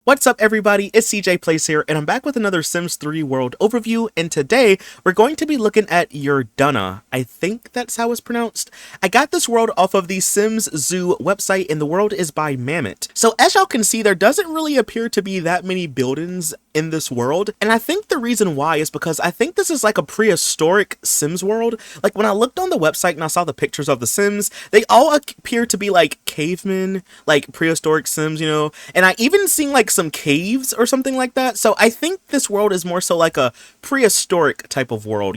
What's up everybody, it's CJ Plays here, and I'm back with another Sims 3 world overview, and today we're going to be looking at Urduna. I think that's how it's pronounced. I got this world off of the Sims Zoo website, and the world is by Mammut. So as y'all can see, there doesn't really appear to be that many buildings in this world, and I think the reason why is because I think this is like a prehistoric Sims world. Like when I looked on the website and I saw the pictures of the Sims, they all appear to be like cavemen, like prehistoric Sims, and I even seen like some caves or something like that. So I think this world is more so like a prehistoric type of world,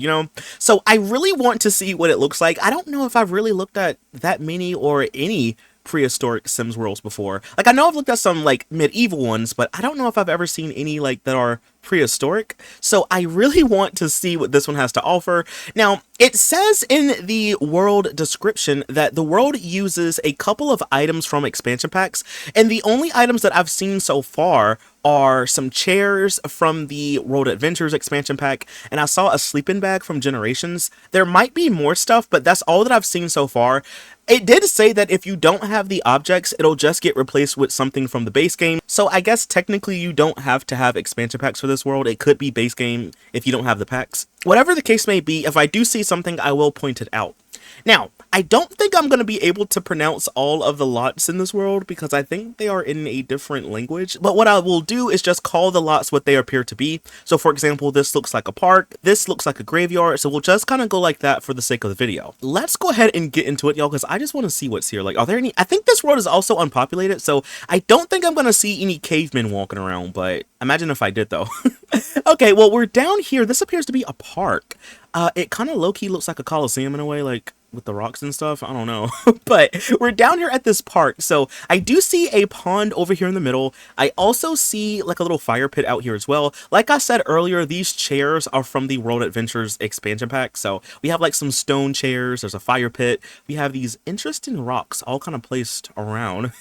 so I really want to see what it looks like. I don't know if I've really looked at that many or any prehistoric Sims worlds before. Like I know I've looked at some like medieval ones, but I don't know if I've ever seen any like that are prehistoric. So I really want to see what this one has to offer. Now, it says in the world description that the world uses a couple of items from expansion packs, and the only items that I've seen so far are some chairs from the World Adventures expansion pack, and I saw a sleeping bag from Generations. There might be more stuff, but that's all that I've seen so far. It did say that if you don't have the objects, it'll just get replaced with something from the base game. So I guess technically you don't have to have expansion packs for this world. It could be base game if you don't have the packs. Whatever the case may be, if I do see something, I will point it out. Now, I don't think I'm going to be able to pronounce all of the lots in this world because I think they are in a different language. But what I will do is just call the lots what they appear to be. So for example, this looks like a park. This looks like a graveyard. So we'll just kind of go like that for the sake of the video. Let's go ahead and get into it, y'all, because I just want to see what's here. Like, are there any? I think this world is also unpopulated. So I don't think I'm going to see any cavemen walking around. But imagine if I did, though. Okay, well, we're down here. This appears to be a park. It kind of low-key looks like a coliseum in a way, like with the rocks and stuff. I don't know. But we're down here at this park. So I do see a pond over here in the middle. I also see like a little fire pit out here as well. Like I said earlier, these chairs are from the World Adventures expansion pack. So we have like some stone chairs. There's a fire pit. We have these interesting rocks all kind of placed around.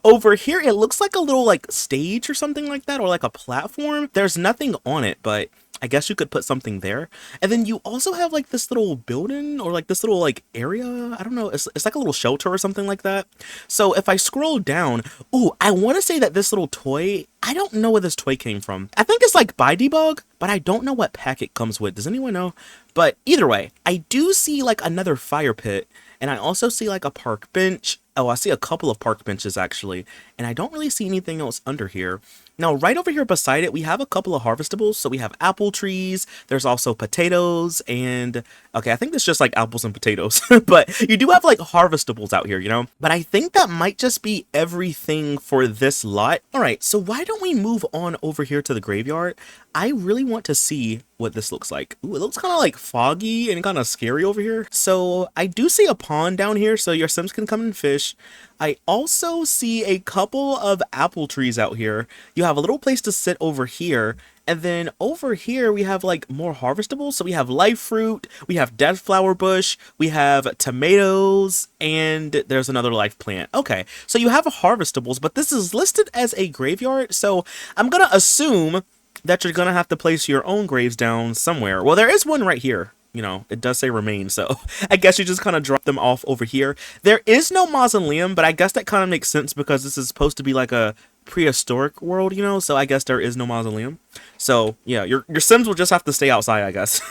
Over here, it looks like a little like stage or something like that, or like a platform. There's nothing on it, but I guess you could put something there. And then you also have like this little building or like this little like area. I don't know. It's like a little shelter or something like that. So if I scroll down, ooh, I want to say that this little toy, I don't know where this toy came from. I think it's like by debug, but I don't know what pack it comes with. Does anyone know? But either way, I do see like another fire pit, and I also see like a park bench. Oh, I see a couple of park benches actually, and I don't really see anything else under here. Now, right over here beside it, we have a couple of harvestables. So we have apple trees, there's also potatoes, and okay, I think it's just like apples and potatoes, but you do have like harvestables out here, But I think that might just be everything for this lot. All right, so why don't we move on over here to the graveyard? I really want to see what this looks like. Ooh, it looks kind of like foggy and kind of scary over here. So I do see a pond down here, so your Sims can come and fish. I also see a couple of apple trees out here. You have a little place to sit over here. And then over here, we have like more harvestables. So we have life fruit, we have death flower bush, we have tomatoes, and there's another life plant. Okay, so you have harvestables, but this is listed as a graveyard. So I'm going to assume that you're going to have to place your own graves down somewhere. Well, there is one right here. It does say remain, so I guess you just kind of drop them off over here. There is no mausoleum, but I guess that kind of makes sense because this is supposed to be like a prehistoric world, so I guess there is no mausoleum. So yeah, your Sims will just have to stay outside, I guess.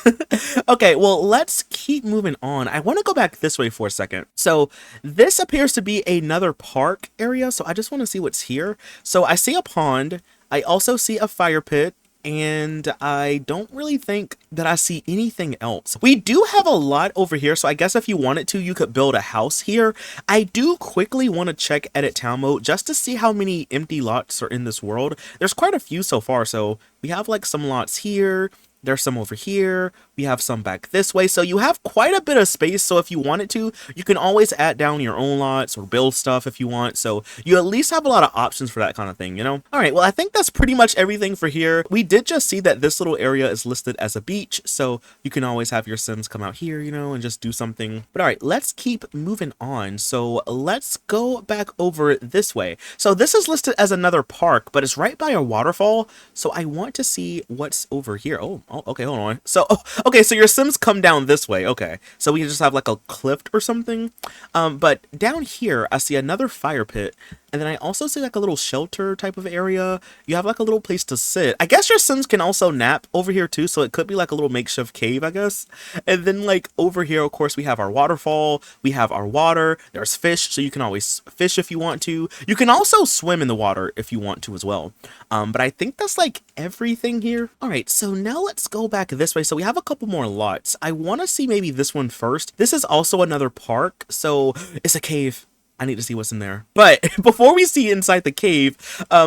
Okay, well, let's keep moving on. I want to go back this way for a second. So this appears to be another park area, so I just want to see what's here. So I see a pond. I also see a fire pit. And I don't really think that I see anything else. We do have a lot over here, so I guess if you wanted to, you could build a house here. I do quickly want to check edit town mode just to see how many empty lots are in this world. There's quite a few so far, so we have like some lots here. There's some over here. We have some back this way. So you have quite a bit of space. So if you wanted to, you can always add down your own lots or build stuff if you want. So you at least have a lot of options for that kind of thing, All right, well, I think that's pretty much everything for here. We did just see that this little area is listed as a beach. So you can always have your Sims come out here, and just do something. But all right, let's keep moving on. So let's go back over this way. So this is listed as another park, but it's right by a waterfall. So I want to see what's over here. Oh, Oh, okay, hold on. So, oh, okay, so your Sims come down this way. Okay, so we just have like a cliff or something. But down here, I see another fire pit, and then I also see like a little shelter type of area. You have like a little place to sit. I guess your Sims can also nap over here too, so it could be like a little makeshift cave, I guess. And then like over here, of course, we have our waterfall. We have our water. There's fish, so you can always fish if you want to. You can also swim in the water if you want to as well. But I think that's like everything here. All right, so now let's go back this way. So we have a couple more lots. I want to see maybe this one first. This is also another park, so it's a cave. I need to see what's in there. But before we see inside the cave,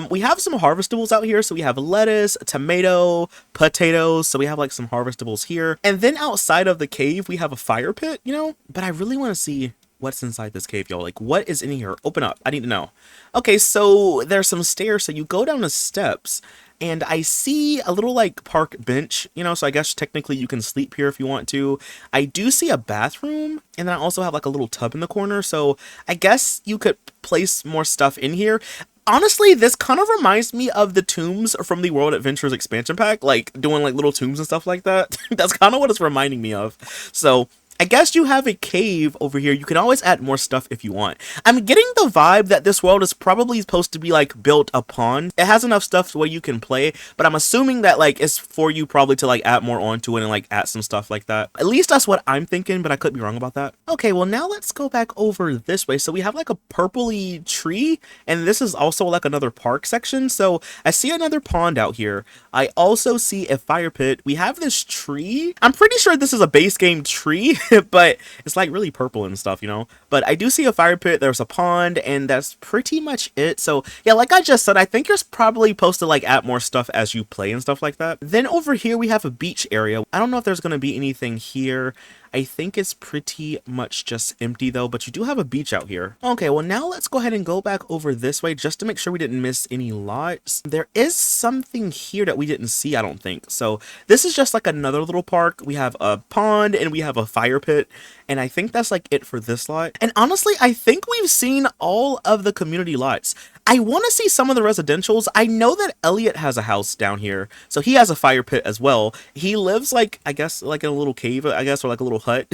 we have some harvestables out here. So we have lettuce, tomato, potatoes. So we have like some harvestables here. And then outside of the cave, we have a fire pit, you know? But I really want to see what's inside this cave, y'all. Like, what is in here? Open up. I need to know. Okay, so there's some stairs. So you go down the steps. And I see a little like park bench, you know, so I guess technically you can sleep here if you want to. I do see a bathroom, and then I also have like a little tub in the corner, so I guess you could place more stuff in here. Honestly, this kind of reminds me of the tombs from the World Adventures expansion pack, like doing like little tombs and stuff like that. That's kind of what it's reminding me of. So I guess you have a cave over here. You can always add more stuff if you want. I'm getting the vibe that this world is probably supposed to be like built upon. It has enough stuff where you can play, but I'm assuming that like it's for you probably to like add more onto it and like add some stuff like that. At least that's what I'm thinking, but I could be wrong about that. Okay, well now let's go back over this way. So we have like a purpley tree, and this is also like another park section. So I see another pond out here. I also see a fire pit. We have this tree. I'm pretty sure this is a base game tree. But it's like really purple and stuff, you know. But I do see a fire pit, there's a pond, and that's pretty much it. So yeah, like I just said, I think you're probably supposed to like add more stuff as you play and stuff like that. Then over here we have a beach area. I don't know if there's gonna be anything here. I think it's pretty much just empty though, but you do have a beach out here. Okay, well now let's go ahead and go back over this way just to make sure we didn't miss any lots. There is something here that we didn't see, I don't think. So this is just like another little park. We have a pond and we have a fire pit, and I think that's like it for this lot. And honestly, I think we've seen all of the community lots. I want to see some of the residentials. I know that Elliot has a house down here, so he has a fire pit as well. He lives like, I guess, like in a little cave, I guess, or like a little hut.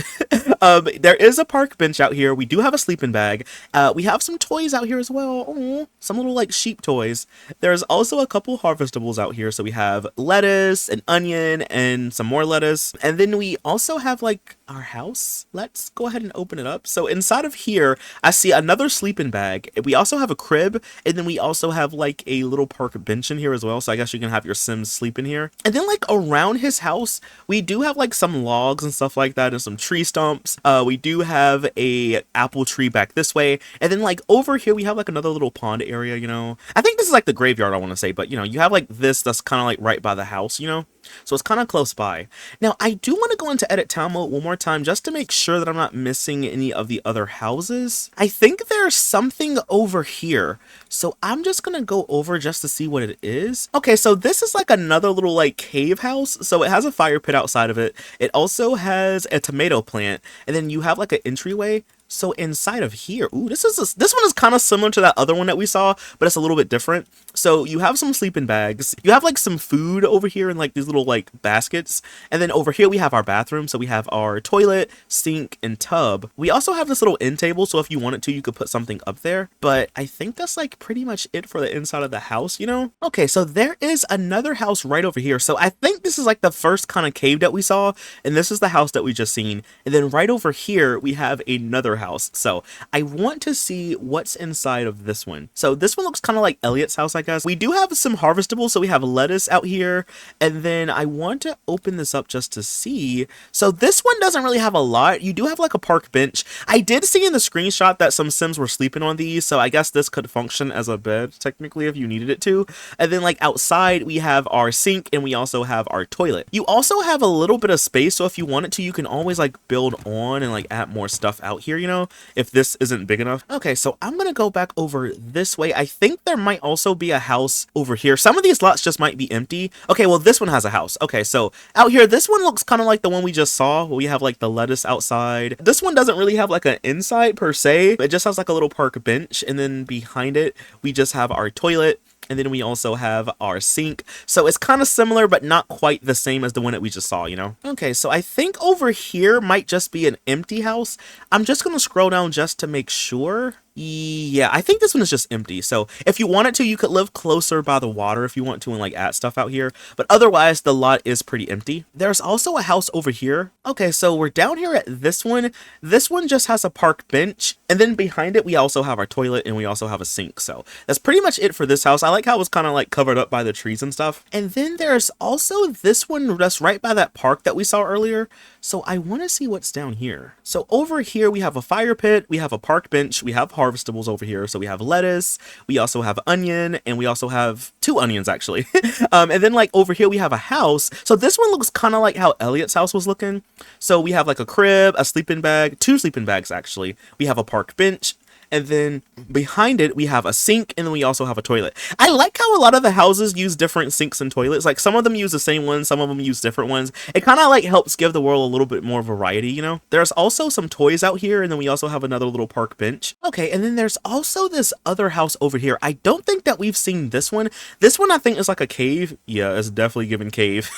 There is a park bench out here. We do have a sleeping bag. We have some toys out here as well. Aww, some little like sheep toys. There's also a couple harvestables out here. So we have lettuce, an onion, and some more lettuce. And then we also have like our house. Let's go ahead and open it up. So inside of here, I see another sleeping bag. We also have a crib, and then we also have like a little park bench in here as well. So I guess you can have your Sims sleep in here. And then like around his house, we do have like some logs and stuff like that, and some tree stumps. We do have a apple tree back this way, and then like over here we have like another little pond area, you know. I think this is like the graveyard, I want to say, but you know, you have like this that's kind of like right by the house, you know. So it's kind of close by. Now, I do want to go into edit town mode one more time just to make sure that I'm not missing any of the other houses. I think there's something over here. So I'm just going to go over just to see what it is. Okay, so this is like another little like cave house. So it has a fire pit outside of it. It also has a tomato plant. And then you have like an entryway. So inside of here, ooh, this one is kind of similar to that other one that we saw, but it's a little bit different. So you have some sleeping bags. You have like some food over here in like these little like baskets. And then over here we have our bathroom. So we have our toilet, sink, and tub. We also have this little end table. So if you wanted to, you could put something up there. But I think that's like pretty much it for the inside of the house, you know? Okay, so there is another house right over here. So I think this is like the first kind of cave that we saw. And this is the house that we just seen. And then right over here, we have another house. So I want to see what's inside of this one. So this one looks kind of like Elliot's house, I guess. We do have some harvestables. So we have lettuce out here, and then I want to open this up just to see. So this one doesn't really have a lot. You do have like a park bench. I did see in the screenshot that some Sims were sleeping on these, so I guess this could function as a bed technically if you needed it to. And then like outside we have our sink, and we also have our toilet. You also have a little bit of space, so if you wanted to, you can always like build on and like add more stuff out here, you know, if this isn't big enough. Okay, so I'm gonna go back over this way. I think there might also be a house over here. Some of these lots just might be empty. Okay, well this one has a house. Okay, so out here, this one looks kind of like the one we just saw, where we have like the lettuce outside. This one doesn't really have like an inside per se. It just has like a little park bench, and then behind it we just have our toilet. And then we also have our sink. So it's kind of similar, but not quite the same as the one that we just saw, you know? Okay, so I think over here might just be an empty house. I'm just going to scroll down just to make sure. Yeah, I think this one is just empty. So if you wanted to, you could live closer by the water if you want to and like add stuff out here. But otherwise, the lot is pretty empty. There's also a house over here. Okay, so we're down here at this one. This one just has a park bench. And then behind it, we also have our toilet and we also have a sink. So that's pretty much it for this house. I like how it was kind of like covered up by the trees and stuff. And then there's also this one that's right by that park that we saw earlier. So I want to see what's down here. So over here, we have a fire pit. We have a park bench. We have harvestables over here. So we have lettuce, we also have onion, and we also have 2 onions actually. And then like over here we have a house. So this one looks kind of like how Elliot's house was looking. So we have like a crib, a sleeping bag, 2 sleeping bags actually. We have a park bench. And then behind it, we have a sink, and then we also have a toilet. I like how a lot of the houses use different sinks and toilets. Like, some of them use the same ones, some of them use different ones. It kind of, like, helps give the world a little bit more variety, you know? There's also some toys out here, and then we also have another little park bench. Okay, and then there's also this other house over here. I don't think that we've seen this one. This one, I think, is like a cave. Yeah, it's definitely giving cave.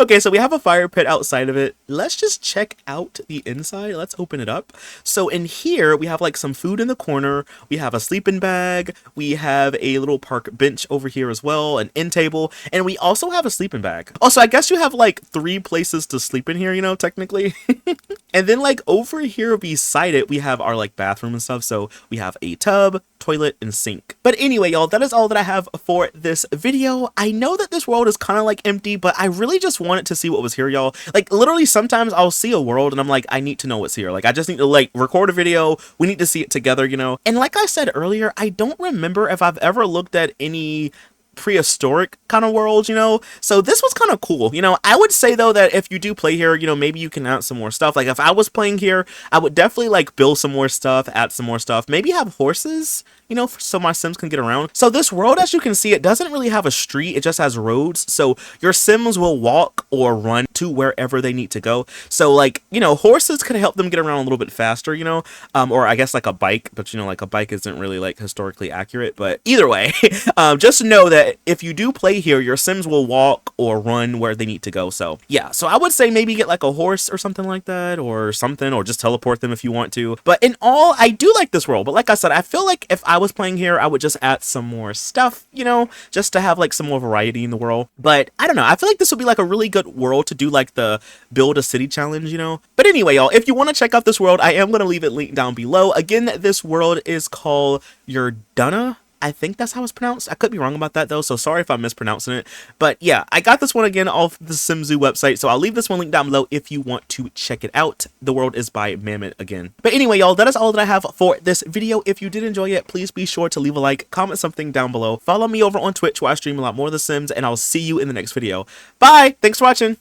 Okay, so we have a fire pit outside of it. Let's just check out the inside. Let's open it up. So in here, we have, like, some food in the corner. We have a sleeping bag. We have a little park bench over here as well, an end table, and we also have a sleeping bag. Also, I guess you have like 3 places to sleep in here, you know, technically. And then like over here beside it, we have our like bathroom and stuff. So we have a tub, toilet, and sink. But anyway, y'all, that is all that I have for this video. I know that this world is kind of like empty, but I really just wanted to see what was here, y'all. Like, literally, sometimes I'll see a world and I'm like, I need to know what's here. Like, I just need to like record a video. We need to see it together, you know? And like I said earlier, I don't remember if I've ever looked at any prehistoric kind of world, you know? So this was kind of cool, you know? I would say though that if you do play here, you know, maybe you can add some more stuff. Like if I was playing here, I would definitely like build some more stuff, add some more stuff, maybe have horses, you know, so my Sims can get around. So this world, as you can see, it doesn't really have a street, it just has roads. So your Sims will walk or run to wherever they need to go. So like, you know, horses could help them get around a little bit faster, you know, or I guess like a bike, but you know, like a bike isn't really like historically accurate, but either way, just know that if you do play here, your Sims will walk or run where they need to go. So yeah, so I would say maybe get like a horse or something like that, or something, or just teleport them if you want to. But in all, I do like this world. But like I said, I feel like if I was playing here, I would just add some more stuff, you know, just to have like some more variety in the world. But I don't know, I feel like this would be like a really good world to do like the build a city challenge, you know. But anyway, y'all, if you want to check out this world, I am going to leave it linked down below. Again, this world is called Urduna. I think that's how it's pronounced. I could be wrong about that though, so sorry if I'm mispronouncing it. But yeah, I got this one again off the SimZoo website, so I'll leave this one linked down below if you want to check it out. The world is by Mammut again. But anyway, y'all, that is all that I have for this video. If you did enjoy it, please be sure to leave a like, comment something down below. Follow me over on Twitch where I stream a lot more of The Sims, and I'll see you in the next video. Bye! Thanks for watching!